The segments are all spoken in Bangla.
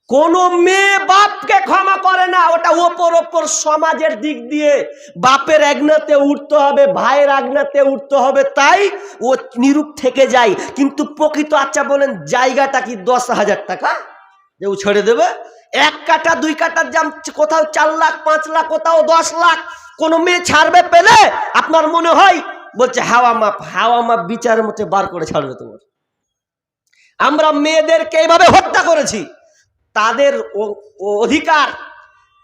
কোন মেয়ে বাপকে ক্ষমা করে না, ওটা ওপর সমাজের দিক দিয়ে বাপের আজ্ঞাতে উঠতে হবে, ভাইয়ের আজ্ঞাতে উঠতে হবে, তাই ও নিরূপ থেকে যায়। কিন্তু প্রকৃত আচ্ছা বলেন জায়গাটা কি 10,000 টাকা যে ও ছেড়ে দেবে? 1 কাঠা 2 কাঠার দাম কোথাও 4 লাখ 5 লাখ, কোথাও 10 লাখ। কোন মেয়ে ছাড়বে পেলে? আপনার মনে হয় বলছে হাওয়া মাপ বিচারের মধ্যে বার করে ছাড়বে তোমার। আমরা মেয়েদেরকে এইভাবে হত্যা করেছি। তাদের অধিকার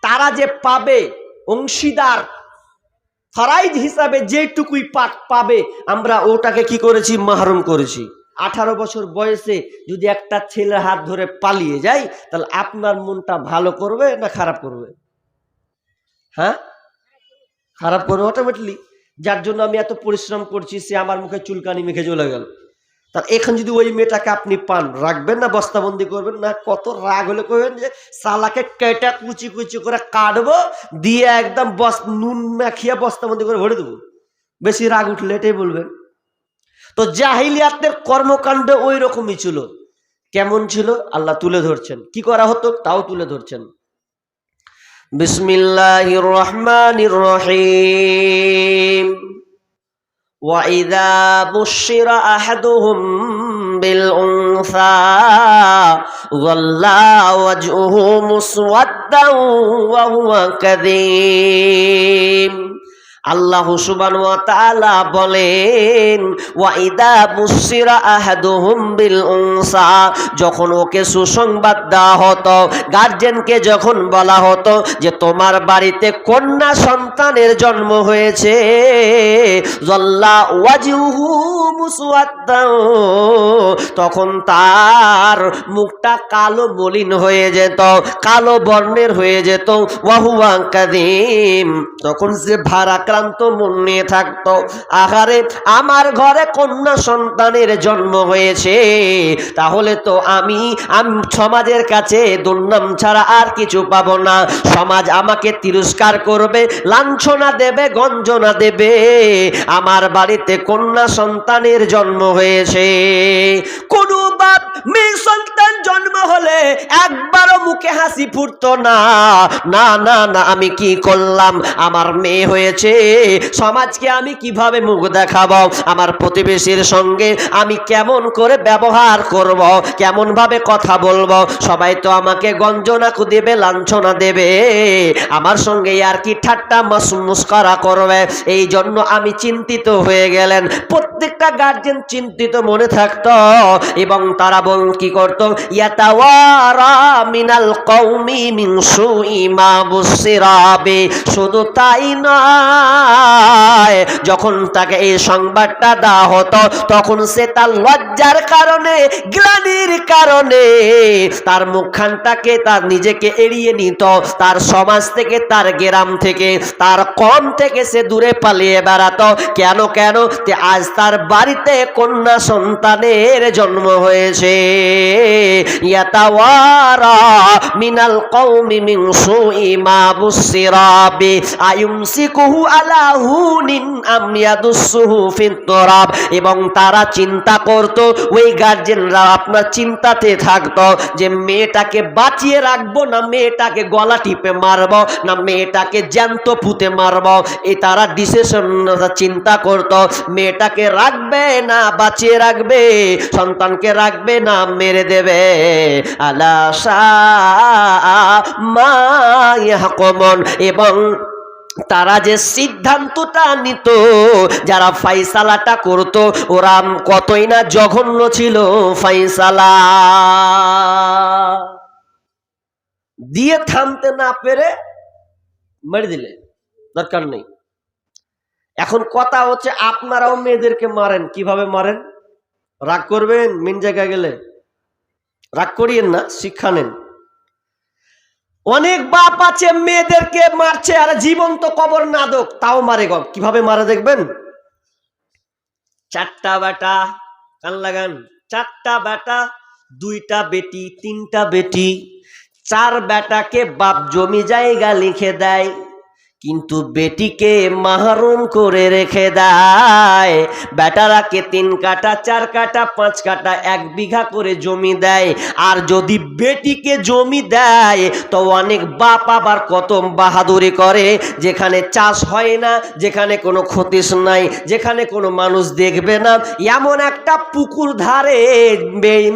তারা যে পাবে, অংশীদার ফরাইজ হিসাবে যেটুকুই পাবে, আমরা ওটাকে কি করেছি? মাহরুম করেছি। 18 বছর বয়সে যদি একটা ছেলের হাত ধরে পালিয়ে যায়, তাহলে আপনার মনটা ভালো করবে না খারাপ করবে? হ্যাঁ, খারাপ করবে অটোমেটিকলি। যার জন্য আমি এত পরিশ্রম করছি, সে আমার মুখে চুলকানি মেখে চলে গেল। তার এখন যদি ওই মেয়েটাকে আপনি পান, রাখবেন না বস্তাবন্দি করবেন না? কত রাগ হলে করবেন যে সালাকে কেটে কুচি কুচি করে কাটবো, দিয়ে একদম নুন মাখিয়ে বস্তাবন্দি করে ভরে দেবো। বেশি রাগ উঠলে এটাই বলবেন। তো জাহিলিয়াতের কর্মকাণ্ড ওই রকমই ছিল। কেমন ছিল আল্লাহ তুলে ধরছেন, কি করা হতো তাও তুলে ধরছেন। বিসমিল্লাহির রহমানির রহিম। وَإِذَا بُشِّرَ أَحَدُهُم بِالْأُنثَى ظَلَّ وَجْهُهُ مُسْوَدًّا وَهُوَ كَظِيمٌ। আল্লাহ সুবহানাহু ওয়া তাআলা বলেন, ওয়াইদা বুশিরা আহাদুহুম বিল উনসা, যখন ওকে সুসংবাদ দেওয়া হতো, গার্জেনকে যখন বলা হতো যে তোমার বাড়িতে কন্যা সন্তানের জন্ম হয়েছে, যাল্লা ওয়াজহু মুসওয়াদ্দা, তখন তার মুখটা কালো মলিন হয়ে যেত, কালো বর্ণের হয়ে যেত। ওয়াহুয়া কাযীম, তখন সে ভারাক্রান্ত মন নিয়ে থাকতো। আহারে, আমার ঘরে কন্যা সন্তানের জন্ম হয়েছে, তাহলে তো আমি সমাজের কাছে দুর্নাম ছাড়া আর কিছু পাবো না। সমাজ আমাকে তিরস্কার করবে, লাঞ্ছনা দেবে, গঞ্জনা দেবে। আমার বাড়িতে কন্যা সন্তানের জন্ম হয়েছে। কোন বাপ মেয়ে সন্তান জন্ম হলে একবারও মুখে হাসি ফুটতো না। না না না, আমি কি করলাম, আমার মেয়ে হয়েছে, সমাজকে আমি কিভাবে মুখ দেখাবো, আমার প্রতিবেশীর সঙ্গে আমি কেমন করে ব্যবহার করব, কেমন ভাবে কথা বলবো, সবাই তো আমাকে গঞ্জনা দেবে, লাঞ্ছনা দেবে, আমার সঙ্গে আর কি ঠাট্টা মস্করা করবে। এই জন্য আমি চিন্তিত হয়ে গেলেন। প্রত্যেকটা গার্জেন চিন্তিত মনে থাকতো, এবং তারা কি করতো? ইয়াতাওয়ারা মিনাল কওমি মিন সুই মা বুসিরা বি, শুধু তাই নয়, যখন তাকে এই সংবাদটা দেওয়া হতো, তখন সে তার লজ্জার কারণে, গ্লানির কারণে তার মুখখানটাকে, তার নিজেকে এড়িয়ে নিত, তার সমাজ থেকে, তার গ্রাম থেকে, তার কম থেকে সে দূরে পালিয়ে বেড়াতো। কেন কেন? আজ তার বাড়িতে কন্যা সন্তানের জন্ম হয়েছে। ইয়াতাওয়ারা মিনাল কওমি মিন সুই মা বুসিরা বি আয়ুমসিকুহু আলা হুনিন আম ইয়াদুসুহু ফিত তুরাব, এবং তারা চিন্তা করত, ওই গার্জেনরা আপনার চিন্তাতে থাকতো যে মেয়েটাকে বাঁচিয়ে রাখবো না মেয়েটাকে গলা টিপে মারবো, না মেয়েটাকে জ্যান্ত পুঁতে মারবো। এই তারা ডিসিশন চিন্তা করত, মেয়েটাকে রাখবে না বাঁচিয়ে রাখবে, সন্তানকে রাখবে না মেরে দেবে। আলা শাআ মা ইয়াহকুমুন, এবং তারা যে সিদ্ধান্তটা নিত, যারা ফাইসালাটা করত, ওরা কতই না জঘন্য ছিল। ফাইসালা দিয়ে থামতে না পেরে মেরে দিলে, দরকার নেই। এখন কথা হচ্ছে, আপনারাও মেয়েদেরকে মারেন, কিভাবে মারেন? রাগ করবেন মিন জায়গায় গেলে? রাগ করিয়েন না, শিক্ষা নেন। অনেক বাপ আছে মেয়েদেরকে মারছে, আর জীবন্ত কবর না দোক তাও মারে। কিভাবে মারে দেখবেন? 4টা বেটা, কান লাগান, 4টা বেটা, 2টা বেটি, 3টা বেটি, 4 বেটাকে বাপ জমি জায়গা লিখে দেয়। কিন্তু বেটিকে মাহরুম করে রেখে দেয়। বেটারাকে 3 কাঠা 4 কাঠা 5 কাঠা 1 বিঘা করে জমি দেয়। আর যদি বেটিকে জমি দেয় তো অনেক বাপ আবার কত বাহাদুরি করে, যেখানে চাষ হয় না, যেখানে কোনো ক্ষতিস নাই, যেখানে কোনো মানুষ দেখবে না, এমন একটা পুকুর ধারে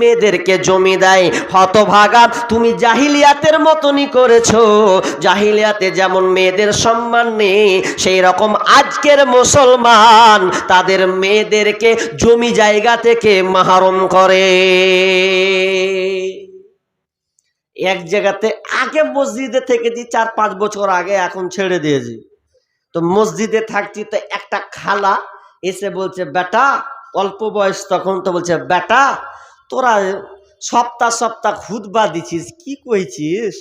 মেয়েদেরকে জমি দেয়। হতভাগা, তুমি জাহিলিয়াতের মতনই করেছো। জাহিলিয়াতে যেমন মেয়েদের সম্মান নেই, সেই রকম আজকের মুসলমান তাদের মেয়েদেরকে জমি জায়গা থেকে মাহরুম করে। এক জায়গাতে আগে মসজিদে থেকেছি 4-5 বছর আগে, এখন ছেড়ে দিয়েছি। তো মসজিদে থাকছি, তো একটা খালা এসে বলছে, বেটা, অল্প বয়স তখন, তো বলছে, বেটা তোরা সপ্তাহ সপ্তাহ খুতবা দিছিস, কি কইছিস?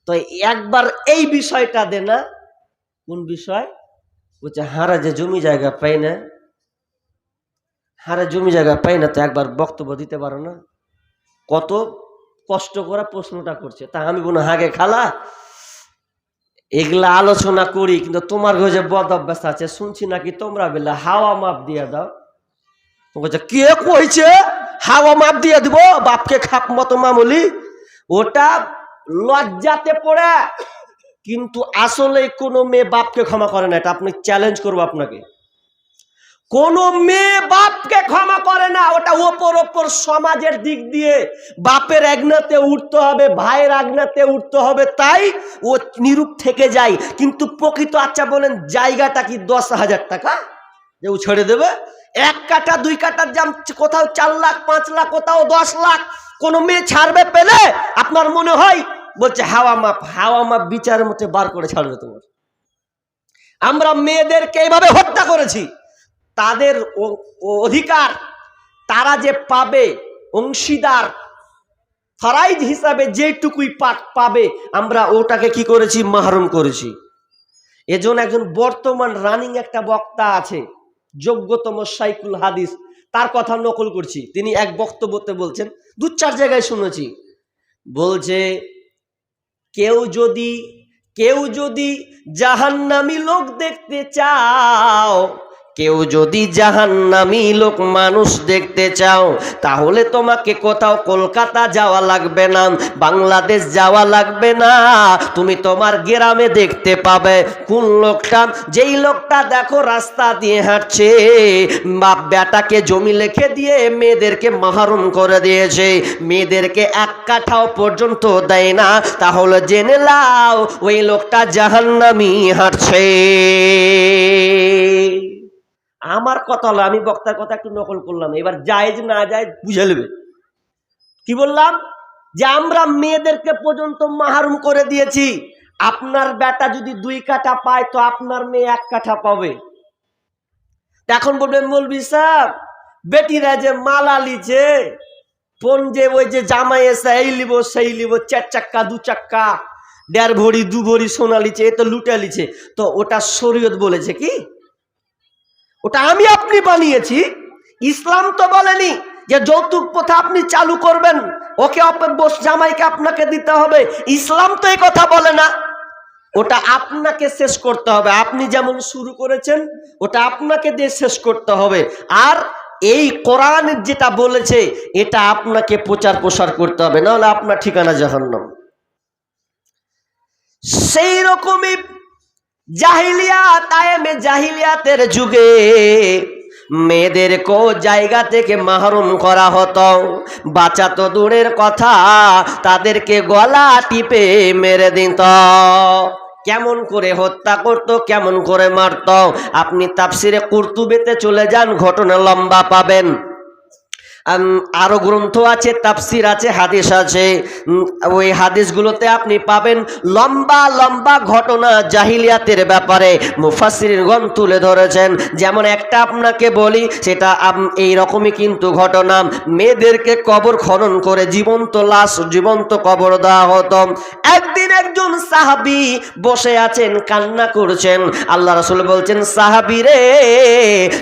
তো একবার এই বিষয়টা দে না। কোন বিষয়? বলছে, হারা যে জমি জায়গা পাই না, হারা জমি জায়গা পাই না, তো একবার বক্তব্য দিতে পারো না? কত কষ্ট করে প্রশ্নটা করছে। তা আমি বললাম, হাগে খালা, এগুলা আলোচনা করি, কিন্তু তোমার ঘরে যে বদ অভ্যাস আছে শুনছি নাকি তোমরা বেলা হাওয়া মাপ দিয়ে দাও। বলছে, কে কইছে হাওয়া মাপ দিয়ে দিব? বাপকে খাপ মতো মামুলি। ওটা লজ্জাতে পড়ে, কিন্তু আসলে কোনো মেয়ে বাপকে ক্ষমা করে না। এটা আপনি চ্যালেঞ্জ করবো আপনাকে। কোনো মেয়ে বাপকে ক্ষমা করে না। ওটা ওপর সমাজের দিক দিয়ে বাপের আজ্ঞাতে উঠতে হবে, ভাইয়ের আজ্ঞাতে উঠতে হবে, তাই ও নিরূপ থেকে যায়। কিন্তু প্রকৃত, আচ্ছা বলেন, জায়গাটা কি 10,000 টাকা যে ও ছেড়ে দেবে? 1 কাঠা 2 কাঠার দাম কোথাও 4 লাখ 5 লাখ, কোথাও 10 লাখ। কোনো মেয়ে ছাড়বে পেলে আপনার মনে হয়? বলছে হাওয়া মাপ, হাওয়া মাপ বিচারের মধ্যে বার করে ছাড়বে তোমার। আমরা মেয়েদেরকে এইভাবে হত্যা করেছি। তাদের অধিকার তারা যে পাবে, অংশীদার ফরাইজ হিসাবে যেটুকুই পাবে, আমরা ওটাকে কি করেছি? মাহরুম করেছি। এজন্য একজন বর্তমান রানিং একটা বক্তা আছে, যোগ্যতম শাইখুল হাদিস, তার কথা নকল করছি। তিনি এক বক্তব্যতে বলছেন, 2-4 জায়গায় শুনেছি, বলছে, কেউ যদি জাহান্নামী লোক দেখতে চাও, কেউ যদি জাহান্নামী লোক মানুষ দেখতে চাও, তাহলে তোমাকে কোথাও কলকাতা যাওয়া লাগবে না, বাংলাদেশ যাওয়া লাগবে না। তুমি তোমার গ্রামে দেখতে পাবে কোন লোকটা, যেই লোকটা দেখো রাস্তা দিয়ে হাঁটছে, বাপ বেটাকে জমি লিখে দিয়ে মেয়েদেরকে মাহরুম করে দিয়েছে, মেয়েদেরকে 1 কাঠাও পর্যন্ত দেয় না, তাহলে জেনে নাও ওই লোকটা জাহান্নামী হাঁটছে। আমার কথা হলো, আমি বক্তার কথা একটু নকল করলাম, এবার জায়েজ না জায়েজ বুঝে নেবে। কি বললাম? যে আমরা মেয়েদেরকে পর্যন্ত মাহরুম করে দিয়েছি। আপনার বেটা যদি 2 কাঠা পায়, তো আপনার মেয়ে 1 কাঠা পাবে। এখন বলবেন, মৌলভী সাহেব, বেটিরা যে মালা লিছে, ফোন যে ওই যে জামাই এসে এই লিব সেই লিব, 4 চাক্কা 2 চাক্কা 1.5 ভরি 2 ভরি সোনা লিছে, এ তো লুটে লিছে, তো ওটা শরীয়ত বলেছে কি? ওটা আমি আপনি বানিয়েছি। ইসলাম তো বলেনি যে যৌতুক প্রথা আপনি চালু করবেন, ওকে জামাইকে আপনাকে দিতে হবে। ইসলাম তো এই কথা বলে না। ওটা আপনাকে শেষ করতে হবে। আপনি যেমন শুরু করেছেন, ওটা আপনাকে দিয়ে শেষ করতে হবে। আর এই কোরআন যেটা বলেছে, এটা আপনাকে প্রচার প্রসার করতে হবে, নাহলে আপনার ঠিকানা জাহান্নাম। সেই রকমই জাহিলিয়াতের যুগে মেয়েদেরকেও জায়গা থেকে মাহরুম করা হতো। বাঁচা তো দূরের কথা, তাদেরকে গলা টিপে মেরে দিত। কেমন করে হত্যা করত, কেমন করে মারত, আপনি তাফসিরে কুরতুবিতে চলে যান, ঘটনা লম্বা পাবেন। আরো গ্রন্থ আছে, তাফসির আছে, হাদিস আছে, ওই হাদিসগুলোতে আপনি পাবেন লম্বা লম্বা ঘটনা জাহিলিয়াতের ব্যাপারে মুফাসসিরগণ তুলে ধরেছেন। যেমন একটা আপনাকে বলি, সেটা এই রকমই কিন্তু ঘটনা। মেয়েদেরকে কবর খনন করে জীবন্ত লাশ, জীবন্ত কবর দেওয়া হতো। একদিন একজন সাহাবী বসে আছেন, কান্না করছেন। আল্লাহ রাসূল বলছেন, সাহাবী রে,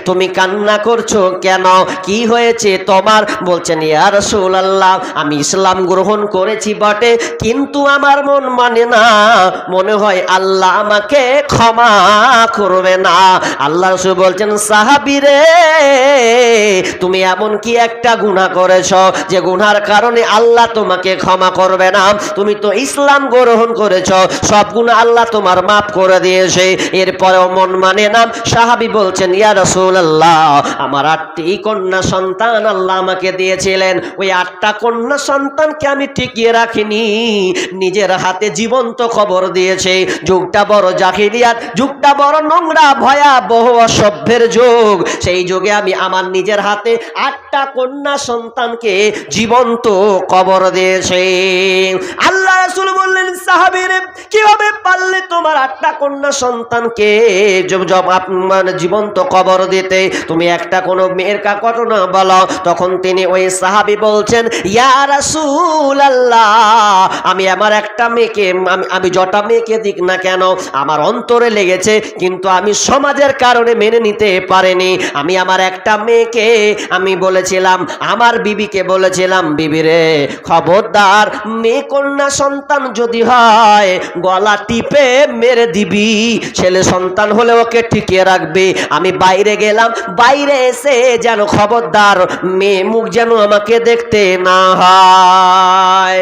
তুমি কান্না করছো কেন? কি হয়েছে তোমার? আমার? বলছেন ইয়া রাসূলুল্লাহ আমি ইসলাম গ্রহণ করেছি বটে, কিন্তু আমার মন মানে না, মনে হয় আল্লাহ আমাকে ক্ষমা করবে না। আল্লাহ রাসূল বলছেন সাহাবী রে, তুমি এমন কি একটা গুনাহ করেছ যে গুনার কারণে আল্লাহ তোমাকে ক্ষমা করবে না? তুমি তো ইসলাম গ্রহণ করেছ, সব গুনাহ আল্লাহ তোমার মাফ করে দিয়েছে, এরপরেও মন মানে না। সাহাবী বলছেন ইয়া রাসূলুল্লাহ আমার 8টি কন্যা সন্তান আল্লাহ আমাকে দিয়েছিলেন, ওই 8টা কন্যা সন্তানকে আমি টিকিয়ে রাখিনি, নিজের হাতে জীবন্ত খবর দিয়েছে। যুগটা বড় জাহিলিয়াত, যুগটা বড় নোংরা ভয়াবহ অসভ্যের যুগ। সেই যুগে আমি আমার নিজের হাতে 8টা কন্যা সন্তানকে জীবন্ত কবর দিয়েছে। আল্লাহ রাসূল বললেন সাহাবীরে কিভাবে পারলে তোমার 8টা কন্যা সন্তানকে মানে জীবন্ত কবর দিতে? তুমি একটা কোনো মেয়ের ঘটনা বলো। তখন তিনি ওই সাহাবী বলছেন ইয়া রাসূলুল্লাহ আমি আমার একটা মেয়েকে, আমি যটা মেয়েকে দিক না কেন আমার অন্তরে লেগেছে, কিন্তু আমি সমাজের কারণে মেনে নিতে পারিনি। আমি আমার একটা মেয়েকে আমি বলেছিলাম, আমার বিবিকে বলেছিলাম বিবি রে খবরদার মেয়ে কন্যা সন্তান যদি হয় গলা টিপে মেরে দিবি, ছেলে সন্তান হলে ওকে টিকিয়ে রাখবি। আমি বাইরে গেলাম, বাইরে এসে যেন খবরদার মেয়ে মুখ যেন আমাকে দেখতে না হয়।